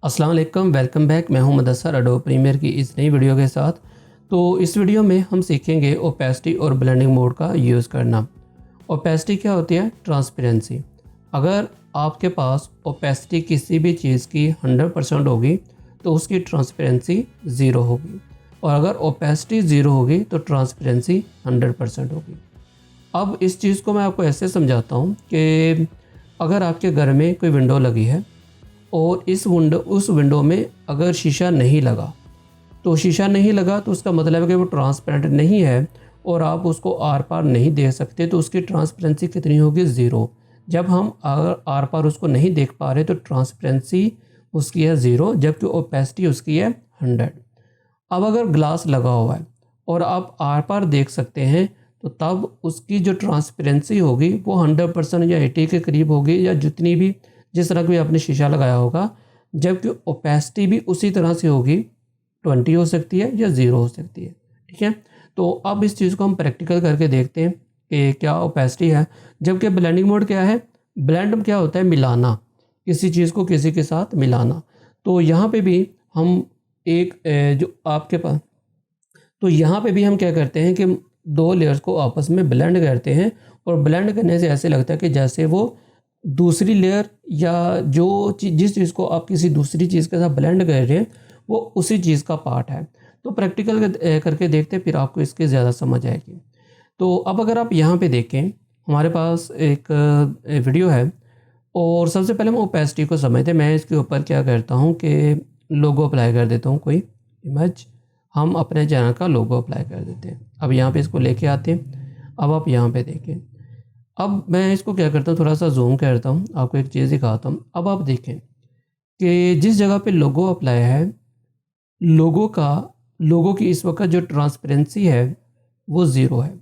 अस्सलाम वालेकुम, welcome back. मैं हूं मुदस्सर एडोब प्रीमियर की इस नई वीडियो के साथ। तो इस वीडियो में हम सीखेंगे ओपेसिटी और ब्लेंडिंग मोड का यूज़ करना। ओपेसिटी क्या होती है? ट्रांसपेरेंसी। अगर आपके पास ओपेसिटी किसी भी चीज़ की 100% होगी तो उसकी ट्रांसपेरेंसी 0 होगी, और अगर ओपेसिटी 0 होगी तो ट्रांसपेरेंसी 100% होगी। अब इस चीज़ को मैं आपको ऐसे समझाता हूँ कि अगर आपके घर में कोई विंडो लगी है और उस विंडो में अगर शीशा नहीं लगा, तो शीशा नहीं लगा तो उसका मतलब है कि वो ट्रांसपेरेंट नहीं है और आप उसको आर पार नहीं देख सकते, तो उसकी ट्रांसपेरेंसी कितनी होगी? 0। जब हम अगर आर पार उसको नहीं देख पा रहे तो ट्रांसपेरेंसी उसकी है 0, जबकि ओपेसिटी उसकी है 100। अब अगर ग्लास लगा हुआ है और आप आर पार देख सकते हैं तो तब उसकी जो ट्रांसपेरेंसी होगी वो 100% या 80 के करीब होगी, या जितनी भी जिस तरह का भी आपने शीशा लगाया होगा। जबकि ओपेसिटी भी उसी तरह से होगी, 20 हो सकती है या 0 हो सकती है। ठीक है, तो अब इस चीज़ को हम प्रैक्टिकल करके देखते हैं कि क्या ओपेसिटी है। जबकि ब्लेंडिंग मोड क्या है? ब्लेंड क्या होता है? मिलाना, किसी चीज़ को किसी के साथ मिलाना। तो यहाँ पे भी हम एक जो आपके पास तो यहाँ पे भी हम क्या करते हैं कि दो लेयर्स को आपस में ब्लेंड करते हैं, और ब्लेंड करने से ऐसे लगता है कि जैसे वो दूसरी लेयर, या जिस चीज़ को आप किसी दूसरी चीज़ के साथ ब्लेंड कर रहे हैं वो उसी चीज़ का पार्ट है। तो प्रैक्टिकल करके देखते हैं, फिर आपको इसकी ज़्यादा समझ आएगी। तो अब अगर आप यहाँ पे देखें, हमारे पास एक वीडियो है, और सबसे पहले हम ओपेसिटी को समझते हैं। मैं इसके ऊपर क्या करता हूँ कि लोगो अप्लाई कर देता हूँ, कोई इमेज हम अपने चैनल का लोगो अप्लाई कर देते हैं। अब यहाँ पे इसको लेके आते हैं। अब आप यहाँ पे देखें, अब मैं इसको क्या करता हूँ, थोड़ा सा जूम करता हूँ, आपको एक चीज़ दिखाता हूँ। अब आप देखें कि जिस जगह पे लोगो अप्लाई है, लोगो की इस वक्त जो ट्रांसपेरेंसी है वो 0 है,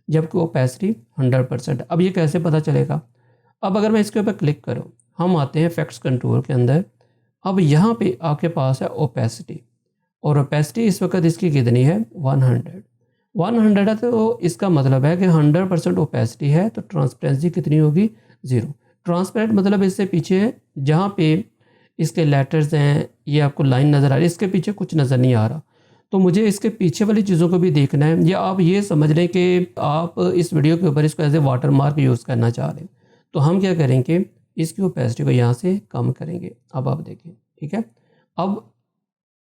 जबकि ओपेसिटी 100%। अब ये कैसे पता चलेगा? अब अगर मैं इसके ऊपर क्लिक करूँ, हम आते हैं इफेक्ट्स कंट्रोल के अंदर। अब यहाँ पे आपके पास है ओपेसिटी, और ओपेसिटी इस वक्त इसकी कितनी है? 100 है। तो इसका मतलब है कि 100% ओपेसिटी है, तो ट्रांसपेरेंसी कितनी होगी? 0। ट्रांसपेरेंट मतलब इससे पीछे है, जहाँ पे इसके लेटर्स हैं, ये आपको लाइन नज़र आ रही है, इसके पीछे कुछ नज़र नहीं आ रहा। तो मुझे इसके पीछे वाली चीज़ों को भी देखना है, या आप ये समझ लें कि आप इस वीडियो के ऊपर इसको as a watermark use करना चाह रहे हैं। तो हम क्या करेंगे, इसकी ओपेसिटी को यहाँ से कम करेंगे। अब आप देखें, ठीक है। अब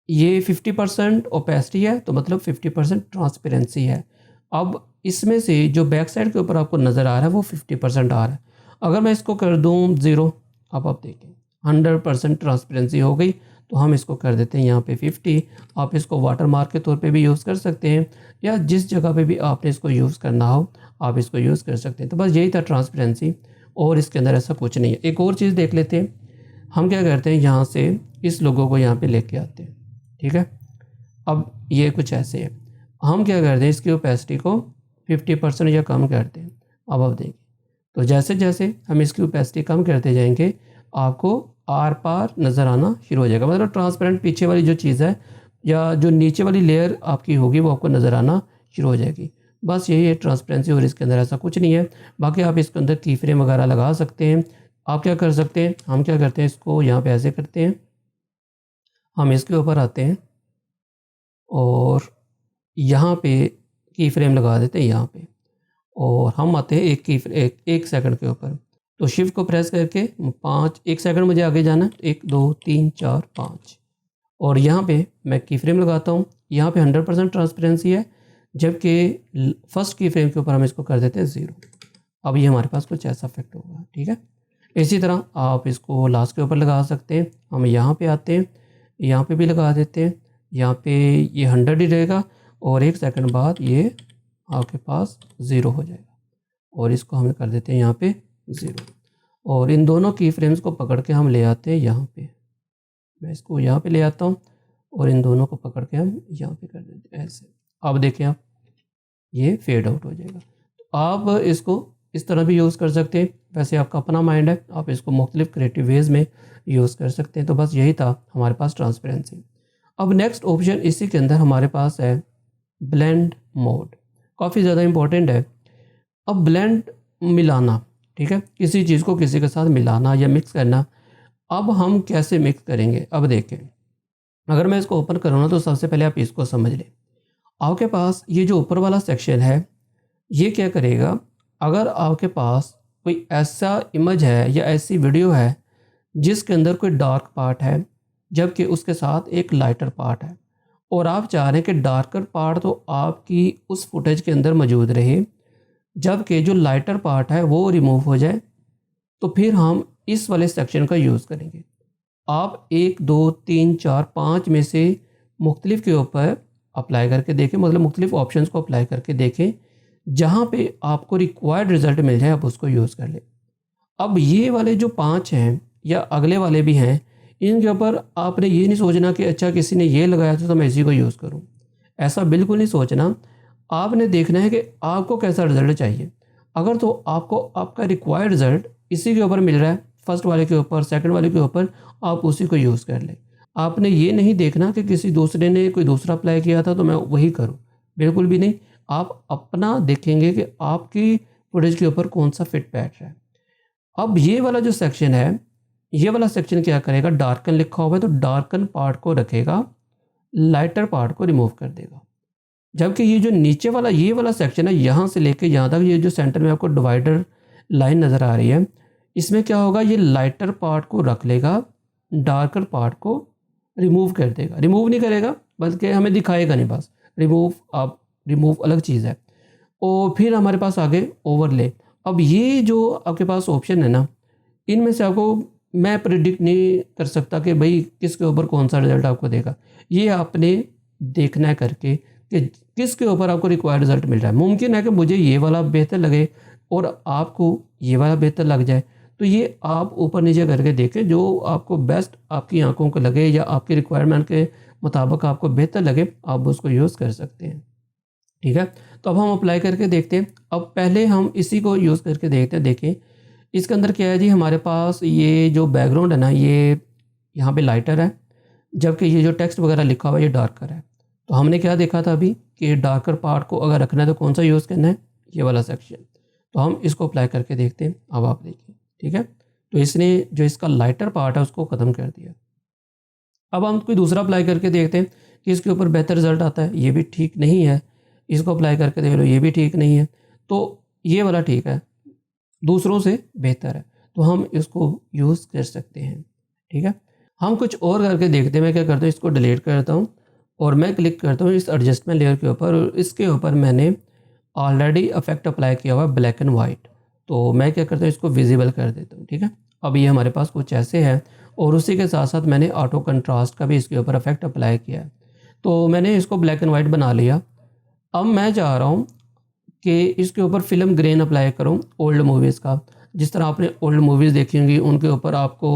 ये 50% ओपेसिटी है, तो मतलब 50% ट्रांसपेरेंसी है। अब इसमें से जो बैक साइड के ऊपर आपको नज़र आ रहा है वो 50% आ रहा है। अगर मैं इसको कर दूँ 0, अब आप देखें 100% ट्रांसपेरेंसी हो गई। तो हम इसको कर देते हैं यहाँ पे 50। आप इसको वाटर मार्क के तौर पे भी यूज़ कर सकते हैं, या जिस जगह पे भी आपने इसको यूज़ करना हो आप इसको यूज़ कर सकते हैं। तो बस यही था ट्रांसपेरेंसी, और इसके अंदर ऐसा कुछ नहीं है। एक और चीज़ देख लेते हैं। हम क्या करते हैं, यहाँ से इस लोगों को यहाँ पे लेके आते हैं, ठीक है। अब ये कुछ ऐसे है, हम क्या करते हैं, इसकी ओपेसिटी को 50% या कम करते हैं। अब आप देखिए, तो जैसे जैसे हम इसकी ओपेसिटी कम करते जाएंगे, आपको आर पार नज़र आना शुरू हो जाएगा। मतलब ट्रांसपेरेंट पीछे वाली जो चीज़ है, या जो नीचे वाली लेयर आपकी होगी, वो आपको नज़र आना शुरू हो जाएगी। बस यही है ट्रांसपेरेंसी, और इसके अंदर ऐसा कुछ नहीं है। बाकी आप इसके अंदर की फ्रेम वगैरह लगा सकते हैं। आप क्या कर सकते हैं, हम क्या करते हैं, इसको यहाँ पे ऐसे करते हैं, हम इसके ऊपर आते हैं और यहाँ पे की फ्रेम लगा देते हैं यहाँ पे, और हम आते हैं एक सेकंड के ऊपर। तो शिफ्ट को प्रेस करके 1 सेकंड मुझे आगे जाना है, 1 2 3 4 5, और यहाँ पे मैं की फ्रेम लगाता हूँ। यहाँ पे 100% ट्रांसपेरेंसी है, जबकि फर्स्ट की फ्रेम के ऊपर हम इसको कर देते हैं 0। अब ये हमारे पास कुछ ऐसा इफेक्ट होगा, ठीक है। इसी तरह आप इसको लास्ट के ऊपर लगा सकते हैं। हम यहाँ पे आते हैं, यहाँ पे भी लगा देते हैं। यहाँ पे ये 100 ही रहेगा, और 1 सेकंड बाद ये आपके पास 0 हो जाएगा, और इसको हम कर देते हैं यहाँ पे 0। और इन दोनों की फ्रेम्स को पकड़ के हम ले आते हैं यहाँ पे। मैं इसको यहाँ पे ले आता हूँ, और इन दोनों को पकड़ के हम यहाँ पे कर देते हैं ऐसे। अब देखें आप, ये फेड आउट हो जाएगा। तो आप इसको इस तरह भी यूज़ कर सकते हैं। वैसे आपका अपना माइंड है, आप इसको मुख्तलिफ क्रिएटिव वेज़ में यूज़ कर सकते हैं। तो बस यही था हमारे पास ट्रांसपेरेंसी। अब नेक्स्ट ऑप्शन इसी के अंदर हमारे पास है ब्लेंड मोड, काफ़ी ज़्यादा इम्पोर्टेंट है। अब ब्लेंड मिलाना, ठीक है, किसी चीज़ को किसी के साथ मिलाना या मिक्स करना। अब हम कैसे मिक्स करेंगे, अब देखें। अगर मैं इसको ओपन करूँ ना तो सबसे पहले आप इसको समझ लें। आपके पास ये जो ऊपर वाला सेक्शन है ये क्या करेगा, अगर आपके पास कोई ऐसा इमेज है या ऐसी वीडियो है जिसके अंदर कोई डार्क पार्ट है जबकि उसके साथ एक लाइटर पार्ट है, और आप चाह रहे हैं कि डार्कर पार्ट तो आपकी उस फुटेज के अंदर मौजूद रहे जबकि जो लाइटर पार्ट है वो रिमूव हो जाए, तो फिर हम इस वाले सेक्शन का यूज़ करेंगे। आप 1 2 3 4 5 में से मुख्तलिफ के ऊपर अप्लाई करके देखें, मतलब मुख्तलिफ ऑप्शंस को अप्लाई करके देखें, जहाँ पे आपको रिक्वायर्ड रिज़ल्ट मिल जाए आप उसको यूज़ कर लें। अब ये वाले जो 5 हैं या अगले वाले भी हैं, इनके ऊपर आपने ये नहीं सोचना कि अच्छा किसी ने ये लगाया था तो मैं इसी को यूज़ करूँ, ऐसा बिल्कुल नहीं सोचना। आपने देखना है कि आपको कैसा रिज़ल्ट चाहिए। अगर तो आपको आपका रिक्वायर्ड रिज़ल्ट इसी के ऊपर मिल रहा है, फर्स्ट वाले के ऊपर, सेकंड वाले के ऊपर, आप उसी को यूज़ कर लें। आपने ये नहीं देखना कि किसी दूसरे ने कोई दूसरा अप्लाई किया था तो मैं वही करूँ, बिल्कुल भी नहीं। आप अपना देखेंगे कि आपकी फुटेज के ऊपर कौन सा फिट बैठ रहा है। अब ये वाला जो सेक्शन है, ये वाला सेक्शन क्या करेगा, डार्कन लिखा हुआ है तो डार्कन पार्ट को रखेगा, लाइटर पार्ट को रिमूव कर देगा। जबकि ये जो नीचे वाला ये वाला सेक्शन है, यहाँ से लेके यहाँ तक ये जो सेंटर में आपको डिवाइडर लाइन नज़र आ रही है, इसमें क्या होगा, ये लाइटर पार्ट को रख लेगा, डार्कर पार्ट को रिमूव कर देगा। रिमूव नहीं करेगा बल्कि हमें दिखाएगा नहीं, बस रिमूव अलग चीज़ है। और फिर हमारे पास आगे ओवरले। अब ये जो आपके पास ऑप्शन है ना, इनमें से आपको मैं प्रिडिक्ट नहीं कर सकता कि भाई किसके ऊपर कौन सा रिज़ल्ट आपको देगा। ये आपने देखना है करके कि किसके ऊपर आपको रिक्वायर्ड रिज़ल्ट मिल रहा है। मुमकिन है कि मुझे ये वाला बेहतर लगे और आपको ये वाला बेहतर लग जाए, तो ये आप ऊपर नीचे करके देखें, जो आपको बेस्ट आपकी आंखों को लगे या आपकी रिक्वायरमेंट के मुताबिक आपको बेहतर लगे, आप उसको यूज़ कर सकते हैं। ठीक है, तो अब हम अप्लाई करके देखते हैं। अब पहले हम इसी को यूज़ करके देखते हैं। देखें इसके अंदर क्या है जी, हमारे पास ये जो बैकग्राउंड है ना, ये यहाँ पे लाइटर है, जबकि ये जो टेक्स्ट वगैरह लिखा हुआ है ये डार्कर है। तो हमने क्या देखा था अभी कि डार्कर पार्ट को अगर रखना है तो कौन सा यूज़ करना है, ये वाला सेक्शन। तो हम इसको अप्लाई करके देखते हैं। अब आप देखिए, ठीक है, तो इसने जो इसका लाइटर पार्ट है उसको ख़त्म कर दिया। अब हम कोई दूसरा अप्लाई करके देखते हैं कि इसके ऊपर बेहतर रिज़ल्ट आता है। ये भी ठीक नहीं है, इसको अप्लाई करके देख लो, ये भी ठीक नहीं है, तो ये वाला ठीक है, दूसरों से बेहतर है, तो हम इसको यूज़ कर सकते हैं। ठीक है, हम कुछ और करके देखते हैं। मैं क्या करता हूँ, इसको डिलीट करता हूँ और मैं क्लिक करता हूँ इस एडजस्टमेंट लेयर के ऊपर, और इसके ऊपर मैंने ऑलरेडी इफेक्ट अप्लाई किया हुआ है ब्लैक एंड वाइट। तो मैं क्या करता हूँ, इसको विजिबल कर देता हूँ। ठीक है, अब ये हमारे पास कुछ ऐसे है, और उसी के साथ साथ मैंने ऑटो कंट्रास्ट का भी इसके ऊपर इफेक्ट अप्लाई किया है। तो मैंने इसको ब्लैक एंड वाइट बना लिया। अब मैं चाह रहा हूँ कि इसके ऊपर फिल्म ग्रेन अप्लाई करूँ ओल्ड मूवीज़ का। जिस तरह आपने ओल्ड मूवीज़ देखी होंगी, उनके ऊपर आपको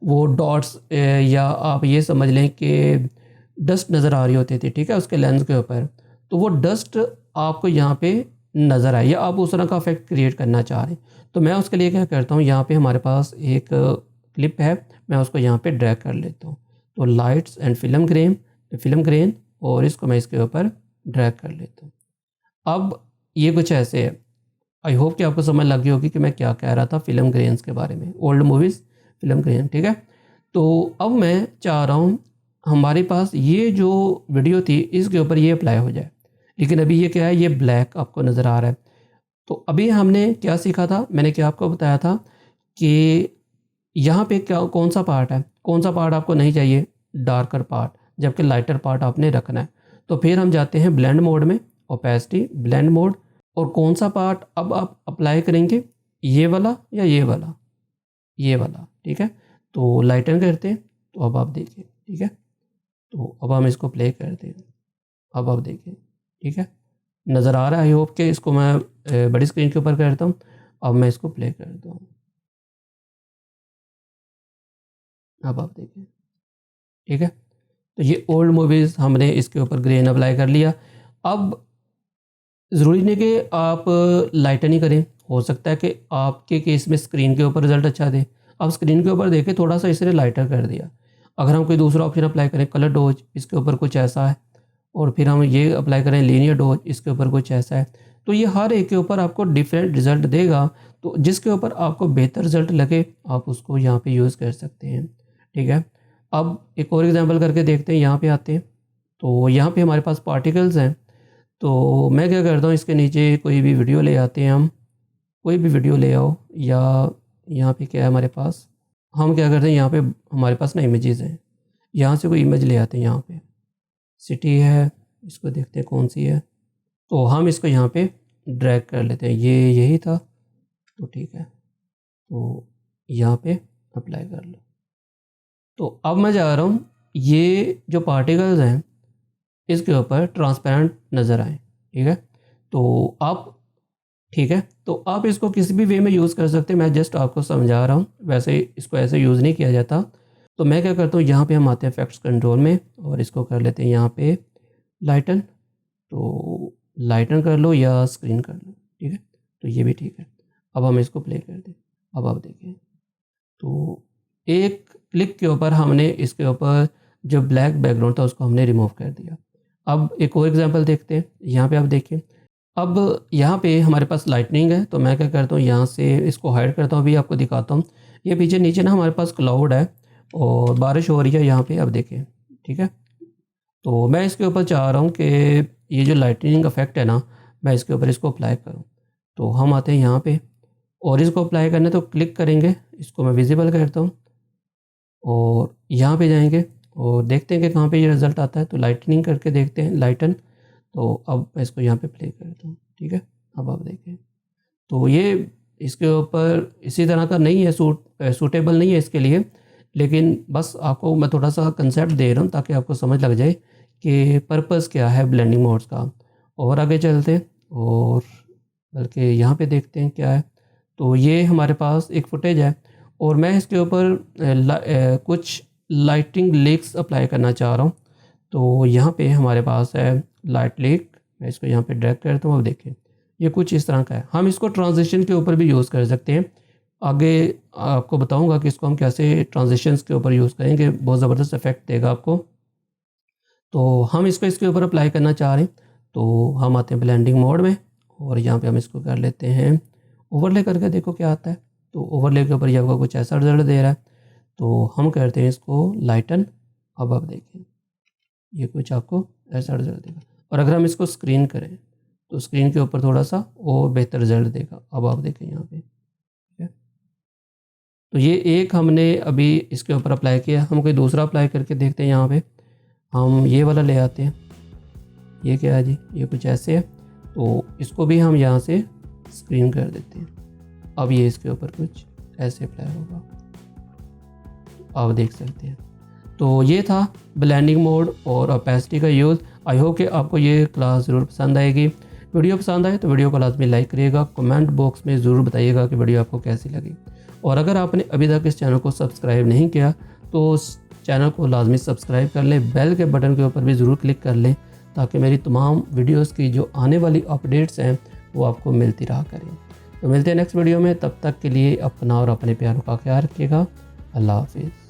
वो डॉट्स या आप ये समझ लें कि डस्ट नज़र आ रही होती थी, ठीक है, उसके लेंस के ऊपर। तो वो डस्ट आपको यहाँ पे नज़र आए या आप उस तरह का इफेक्ट क्रिएट करना चाह रहे हैं, तो मैं उसके लिए क्या करता हूँ, यहाँ पे हमारे पास एक क्लिप है, मैं उसको यहाँ पे ड्रैग कर लेता हूँ। तो लाइट्स एंड फिल्म ग्रेन, और इसको मैं इसके ऊपर ड्रैग कर लेता हूँ। अब ये कुछ ऐसे है। आई होप कि आपको समझ लग गई होगी कि मैं क्या कह रहा था फिल्म ग्रेन्स के बारे में, ओल्ड मूवीज़ फिल्म ग्रेन। ठीक है, तो अब मैं चाह रहा हूँ हमारे पास ये जो वीडियो थी इसके ऊपर ये अप्लाई हो जाए, लेकिन अभी ये क्या है, ये ब्लैक आपको नज़र आ रहा है। तो अभी हमने क्या सीखा था, मैंने क्या आपको बताया था कि यहाँ पे क्या कौन सा पार्ट है, कौन सा पार्ट आपको नहीं चाहिए, डार्कर पार्ट, जबकि लाइटर पार्ट आपने रखना है। तो फिर हम जाते हैं ब्लेंड मोड में, ओपेसिटी, ब्लेंड मोड, और कौन सा पार्ट अब आप अप्लाई करेंगे, ये वाला या ये वाला, ये वाला। ठीक है, तो लाइटन करते हैं। तो अब आप देखिए, ठीक है, तो अब हम इसको प्ले करते हैं। अब आप देखिए, ठीक है, नज़र आ रहा है। आई होप कि इसको मैं बड़ी स्क्रीन के ऊपर करता हूँ। अब मैं इसको प्ले करता हूँ। अब आप देखिए, ठीक है, तो ये ओल्ड मूवीज़ हमने इसके ऊपर ग्रेन अप्लाई कर लिया। अब ज़रूरी नहीं कि आप लाइटन ही करें, हो सकता है कि आपके केस में स्क्रीन के ऊपर रिज़ल्ट अच्छा दे। अब स्क्रीन के ऊपर देखें, थोड़ा सा इसने लाइटर कर दिया। अगर हम कोई दूसरा ऑप्शन अप्लाई करें, कलर डोज, इसके ऊपर कुछ ऐसा है, और फिर हम ये अप्लाई करें लीनियर डॉज, इसके ऊपर कुछ ऐसा है। तो ये हर एक के ऊपर आपको डिफरेंट रिज़ल्ट देगा, तो जिसके ऊपर आपको बेहतर रिज़ल्ट लगे आप उसको यहाँ पे यूज़ कर सकते हैं। ठीक है, अब एक और एग्जांपल करके देखते हैं, यहाँ पे आते हैं। तो यहाँ पे हमारे पास पार्टिकल्स हैं, तो मैं क्या करता हूँ, इसके नीचे कोई भी वीडियो ले आते हैं, हम कोई भी वीडियो ले आओ, या यहाँ पे क्या है हमारे पास, हम क्या करते हैं यहाँ पे हमारे पास ना इमेजेस हैं, यहाँ से कोई इमेज ले आते हैं। यहाँ पे सिटी है, इसको देखते हैं कौन सी है, तो हम इसको यहाँ पे ड्रैग कर लेते हैं, ये यही था, तो ठीक है, तो यहाँ पे अप्लाई कर लो। तो अब मैं जा रहा हूँ, ये जो पार्टिकल्स हैं इसके ऊपर ट्रांसपेरेंट नज़र आए। ठीक है, तो आप ठीक है, तो आप इसको किसी भी वे में यूज़ कर सकते हैं, मैं जस्ट आपको समझा रहा हूँ, वैसे इसको ऐसे यूज़ नहीं किया जाता। तो मैं क्या करता हूँ, यहाँ पे हम आते हैं इफेक्ट्स कंट्रोल में और इसको कर लेते हैं यहाँ पे लाइटन, तो लाइटन कर लो या स्क्रीन कर लो। ठीक है, तो ये भी ठीक है। अब हम इसको प्ले कर दें, अब आप देखें, तो एक क्लिक के ऊपर हमने इसके ऊपर जो ब्लैक बैकग्राउंड था उसको हमने रिमूव कर दिया। अब एक और एग्जांपल देखते हैं, यहाँ पे आप देखिए, अब यहाँ पे हमारे पास लाइटनिंग है, तो मैं क्या करता हूँ, यहाँ से इसको हाइड करता हूँ, अभी आपको दिखाता हूँ। ये पीछे नीचे ना हमारे पास क्लाउड है और बारिश हो रही है यहाँ पे, अब देखें। ठीक है, तो मैं इसके ऊपर चाह रहा हूँ कि ये जो लाइटनिंग इफेक्ट है ना, मैं इसके ऊपर इसको अप्लाई करूँ। तो हम आते हैं यहाँ पे और इसको अप्लाई करने, तो क्लिक करेंगे, इसको मैं विजिबल करता हूँ और यहाँ पे जाएंगे और देखते हैं कि कहाँ पे ये रिज़ल्ट आता है। तो लाइटनिंग करके देखते हैं, लाइटन, तो अब मैं इसको यहाँ पे प्ले करता हूँ। ठीक है, अब आप देखें, तो ये इसके ऊपर इसी तरह का नहीं है, सूटेबल नहीं है इसके लिए, लेकिन बस आपको मैं थोड़ा सा कंसेप्ट दे रहा हूँ ताकि आपको समझ लग जाए कि पर्पस क्या है ब्लेंडिंग मोड्स का। और आगे चलते हैं और बल्कि यहाँ पे देखते हैं क्या है। तो ये हमारे पास एक फुटेज है और मैं इसके ऊपर कुछ लाइटिंग लीक्स अप्लाई करना चाह रहा हूँ। तो यहाँ पे हमारे पास है लाइट लीक, मैं इसको यहाँ पे ड्रैग करता हूँ। अब देखें, ये कुछ इस तरह का है। हम इसको ट्रांजिशन के ऊपर भी यूज़ कर सकते हैं, आगे आपको बताऊँगा कि इसको हम कैसे ट्रांजिशंस के ऊपर यूज़ करेंगे, बहुत ज़बरदस्त इफेक्ट देगा आपको। तो हम इसको इसके ऊपर अप्लाई करना चाह रहे हैं, तो हम आते हैं ब्लेंडिंग मोड में और यहाँ पे हम इसको कर लेते हैं ओवरले करके, देखो क्या आता है। तो ओवरले के ऊपर ये आपको कुछ ऐसा रिजल्ट दे रहा है, तो हम करते हैं इसको लाइटन। अब आप देखें, ये कुछ आपको ऐसा रिजल्ट देगा। और अगर हम इसको स्क्रीन करें तो स्क्रीन के ऊपर थोड़ा सा और बेहतर रिजल्ट देगा। अब आप देखें यहाँ पे, ठीक है, तो ये एक हमने अभी इसके ऊपर अप्लाई किया, हम कोई दूसरा अप्लाई करके देखते हैं। यहाँ पे हम ये वाला ले आते हैं, ये क्या है जी, ये कुछ ऐसे है, तो इसको भी हम यहाँ से स्क्रीन कर देते हैं। अब ये इसके ऊपर कुछ ऐसे अप्लाई होगा, आप देख सकते हैं। तो ये था ब्लेंडिंग मोड और ओपेसिटी का यूज़। आई होप कि आपको ये क्लास ज़रूर पसंद आएगी। वीडियो पसंद आए तो वीडियो को लाजमी लाइक करिएगा, कमेंट बॉक्स में ज़रूर बताइएगा कि वीडियो आपको कैसी लगी। और अगर आपने अभी तक इस चैनल को सब्सक्राइब नहीं किया तो उस चैनल को लाजमी सब्सक्राइब कर लें, बेल के बटन के ऊपर भी ज़रूर क्लिक कर लें ताकि मेरी तमाम वीडियोज़ की जो आने वाली अपडेट्स हैं वो आपको मिलती रहा करें। तो मिलते हैं नेक्स्ट वीडियो में, तब तक के लिए अपना और अपने प्यारों का ख्याल रखिएगा। अल्लाह हाफिज़।